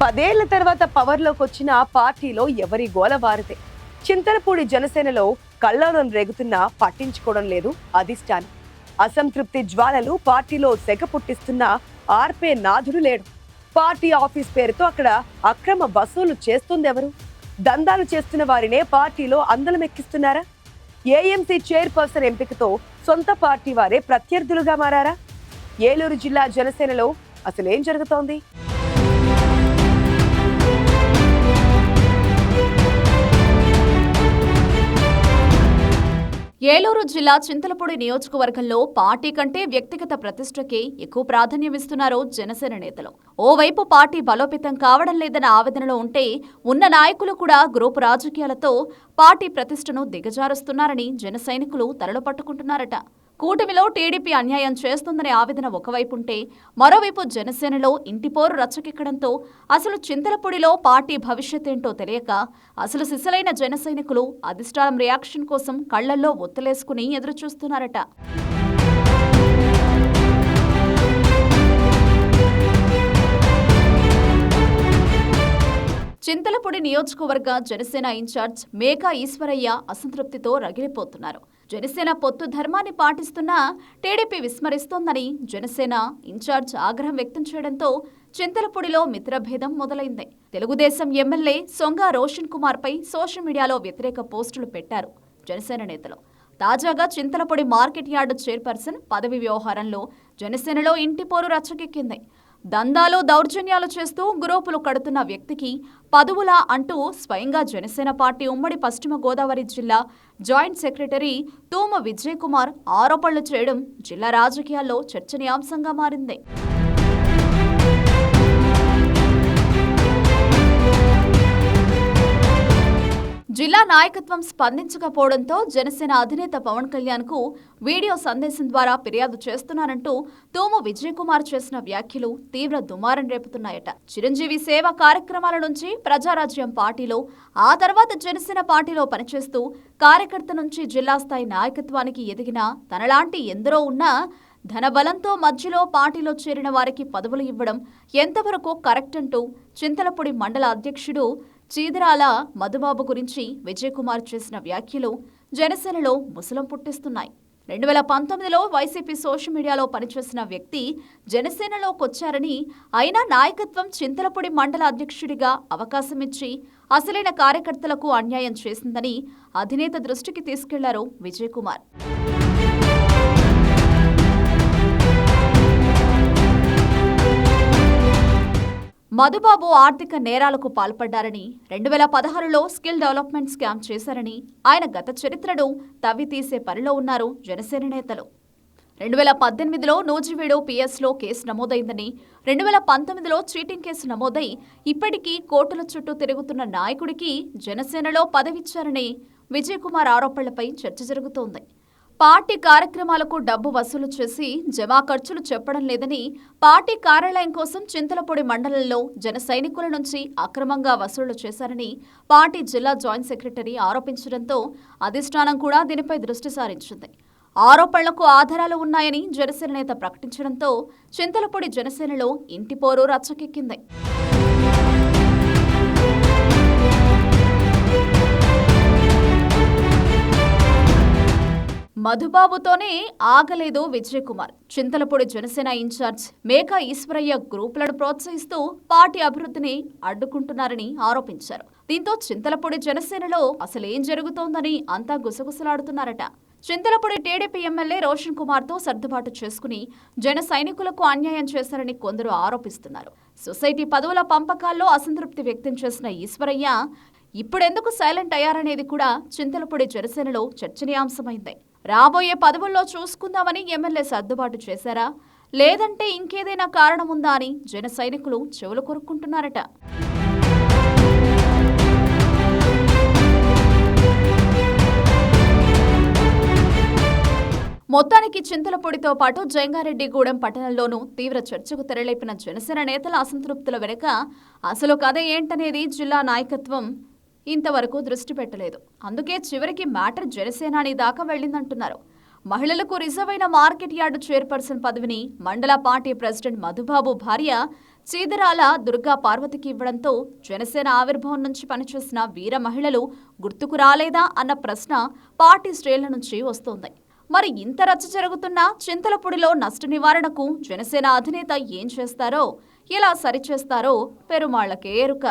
10 ఏళ్ల తర్వాత పవర్లోకి వచ్చిన పార్టీలో ఎవరి గోల వారితే. చింతలపూడి జనసేనలో కల్లోలం రేగుతున్నా పట్టించుకోవడం లేదు అధిష్టానం. అసంతృప్తి జ్వాలలు పార్టీలో సెగ పుట్టిస్తున్న ఆర్పే నాథుడు లేడు. పార్టీ ఆఫీస్ పేరుతో అక్కడ అక్రమ వసూలు చేస్తుందెవరు? దందాలు చేస్తున్న వారినే పార్టీలో అందలమెక్కిస్తున్నారా? ఏఎంసీ చైర్పర్సన్ ఎంపికతో సొంత పార్టీ వారే ప్రత్యర్థులుగా మారారా? ఏలూరు జిల్లా జనసేనలో అసలేం జరుగుతోంది? ఏలూరు జిల్లా చింతలపూడి నియోజకవర్గంలో పార్టీ కంటే వ్యక్తిగత ప్రతిష్టకే ఎక్కువ ప్రాధాన్యమిస్తున్నారు జనసేన నేతలు. ఓవైపు పార్టీ బలోపేతం కావడం లేదన్న ఆవేదనలో ఉంటే, ఉన్న నాయకులు కూడా గ్రూపు రాజకీయాలతో పార్టీ ప్రతిష్టను దిగజారుస్తున్నారని జన సైనికులు తలలు పట్టుకుంటున్నారట. కూటమిలో టీడీపీ అన్యాయం చేస్తుందనే ఆవేదన ఒకవైపు ఉంటే, మరోవైపు జనసేనలో ఇంటిపోరు రచ్చకెక్కడంతో అసలు చింతలపూడిలో పార్టీ భవిష్యత్ ఏంటో తెలియక అసలు సిసలైన జన సైనికులు అధిష్టానం రియాక్షన్ కోసం కళ్లల్లో ఒత్తులేసుకుని ఎదురుచూస్తున్నారట. చింతలపూడి నియోజకవర్గ జనసేన ఇన్ఛార్జ్ మేకా ఈశ్వరయ్య అసంతృప్తితో రగిలిపోతున్నారు. జనసేన పొత్తు ధర్మాన్ని పాటిస్తున్నా టీడీపీ విస్మరిస్తోందని జనసేన ఇన్ఛార్జ్ ఆగ్రహం వ్యక్తం చేయడంతో చింతలపూడిలో మిత్రభేదం మొదలైంది. తెలుగుదేశం ఎమ్మెల్యే సొంగ రోషన్ కుమార్ పై సోషల్ మీడియాలో వ్యతిరేక పోస్టులు పెట్టారు జనసేన నేతలు. తాజాగా చింతలపూడి మార్కెట్ యార్డు చైర్పర్సన్ పదవి వ్యవహారంలో జనసేనలో ఇంటిపోరు రచ్చకెక్కింది. దందాలు దౌర్జన్యాలు చేస్తూ గ్రూపులు కడుతున్న వ్యక్తికి పదవులా అంటూ స్వయంగా జనసేన పార్టీ ఉమ్మడి పశ్చిమ గోదావరి జిల్లా జాయింట్ సెక్రటరీ తూమ విజయ్ కుమార్ ఆరోపణలు చేయడం జిల్లా రాజకీయాల్లో చర్చనీయాంశంగా మారింది. జిల్లా నాయకత్వం స్పందించకపోవడంతో జనసేన అధినేత పవన్ కళ్యాణ్ కు వీడియో సందేశం ద్వారా ఫిర్యాదు చేస్తున్నారంటూ తూము విజయ్ కుమార్ చేసిన వ్యాఖ్యలు తీవ్ర దుమారం రేపుతున్నాయట. చిరంజీవి సేవా కార్యక్రమాల నుంచి ప్రజారాజ్యం పార్టీలో, ఆ తర్వాత జనసేన పార్టీలో పనిచేస్తూ కార్యకర్త నుంచి జిల్లా స్థాయి నాయకత్వానికి ఎదిగిన తనలాంటి ఎందరో ఉన్నా ధనబలంతో మధ్యలో పార్టీలో చేరిన వారికి పదవులు ఇవ్వడం ఎంతవరకు కరెక్ట్ అంటూ చింతలపూడి మండల అధ్యక్షుడు చీదరాల మధుబాబు గురించి విజయ్ కుమార్ చేసిన వ్యాఖ్యలు జనసేనలో ముసలం పుట్టిస్తున్నాయి. 2019లో వైసీపీ సోషల్ మీడియాలో పనిచేసిన వ్యక్తి జనసేనలోకొచ్చారని, అయినా నాయకత్వం చింతలపూడి మండల అధ్యక్షుడిగా అవకాశం ఇచ్చి అసలైన కార్యకర్తలకు అన్యాయం చేసిందని అధినేత దృష్టికి తీసుకెళ్లారు విజయ్ కుమార్. మధుబాబు ఆర్థిక నేరాలకు పాల్పడ్డారని, 2016లో స్కిల్ డెవలప్మెంట్ స్కామ్ చేశారని ఆయన గత చరిత్రను తవ్వితీసే పనిలో ఉన్నారు జనసేన నేతలు. 2018లో నూజివీడు పిఎస్లో కేసు నమోదైందని, 2019లో చీటింగ్ కేసు నమోదై ఇప్పటికీ కోర్టుల చుట్టూ తిరుగుతున్న నాయకుడికి జనసేనలో పదవిచ్చారని విజయ్ కుమార్ ఆరోపణలపై చర్చ జరుగుతోంది. పార్టీ కార్యక్రమాలకు డబ్బు వసూలు చేసి జమా ఖర్చులు చెప్పడం లేదని, పార్టీ కార్యాలయం కోసం చింతలపూడి మండలంలో జన సైనికుల నుంచి అక్రమంగా వసూళ్లు చేశారని పార్టీ జిల్లా జాయింట్ సెక్రటరీ ఆరోపించడంతో అధిష్టానం కూడా దీనిపై దృష్టి సారించింది. ఆరోపణలకు ఆధారాలు ఉన్నాయని జనసేన నేత ప్రకటించడంతో చింతలపూడి జనసేనలో ఇంటిపోరు రచ్చకెక్కింది. మధుబాబుతోనే ఆగలేదు విజయ్ కుమార్. చింతలపూడి జనసేన ఇన్ఛార్జ్ మేకా ఈశ్వరయ్య గ్రూపులను ప్రోత్సహిస్తూ పార్టీ అభివృద్ధిని అడ్డుకుంటున్నారని ఆరోపించారు. దీంతో చింతలపూడి జనసేనలో అసలేం జరుగుతోందని అంతా గుసగుసలాడుతున్నారట. చింతలపూడి టీడీపీ ఎమ్మెల్యే రోషన్ కుమార్ తో సర్దుబాటు చేసుకుని జన సైనికులకు అన్యాయం చేశారని కొందరు ఆరోపిస్తున్నారు. సొసైటీ పదవుల పంపకాల్లో అసంతృప్తి వ్యక్తం చేసిన ఈశ్వరయ్య ఇప్పుడెందుకు సైలెంట్ అయ్యారనేది కూడా చింతలపూడి జనసేనలో చర్చనీయాంశమైంది. రాబోయే పదవుల్లో చూసుకుందామని ఎమ్మెల్యే సర్దుబాటు చేశారా, లేదంటే ఇంకేదైనా కారణం ఉందా అని జన సైనికులు చెవులు కొరుక్కుంటున్నారట. మొత్తానికి చింతలపూడితో పాటు జంగారెడ్డిగూడెం పట్టణంలోనూ తీవ్ర చర్చకు తెరలేపిన జనసేన నేతల అసంతృప్తుల వెనుక అసలు కథ ఏంటనేది జిల్లా నాయకత్వం ఇంతవరకు దృష్టి పెట్టలేదు. అందుకే చివరికి మ్యాటర్ జనసేనాని దాకా వెళ్లిందంటున్నారు. మహిళలకు రిజర్వ్ అయిన మార్కెట్ యార్డు చైర్పర్సన్ పదవిని మండల పార్టీ ప్రెసిడెంట్ మధుబాబు భార్య చీదరాల దుర్గా పార్వతికి ఇవ్వడంతో జనసేన ఆవిర్భావం నుంచి పనిచేసిన వీర మహిళలు గుర్తుకు రాలేదా అన్న ప్రశ్న పార్టీ శ్రేణుల నుంచి వస్తోంది. మరి ఇంత రచ్చ జరుగుతున్నా చింతలపూడిలో నష్ట నివారణకు జనసేన అధినేత ఏం చేస్తారో, ఎలా సరిచేస్తారో పెరుమాళ్లకే ఎరుక.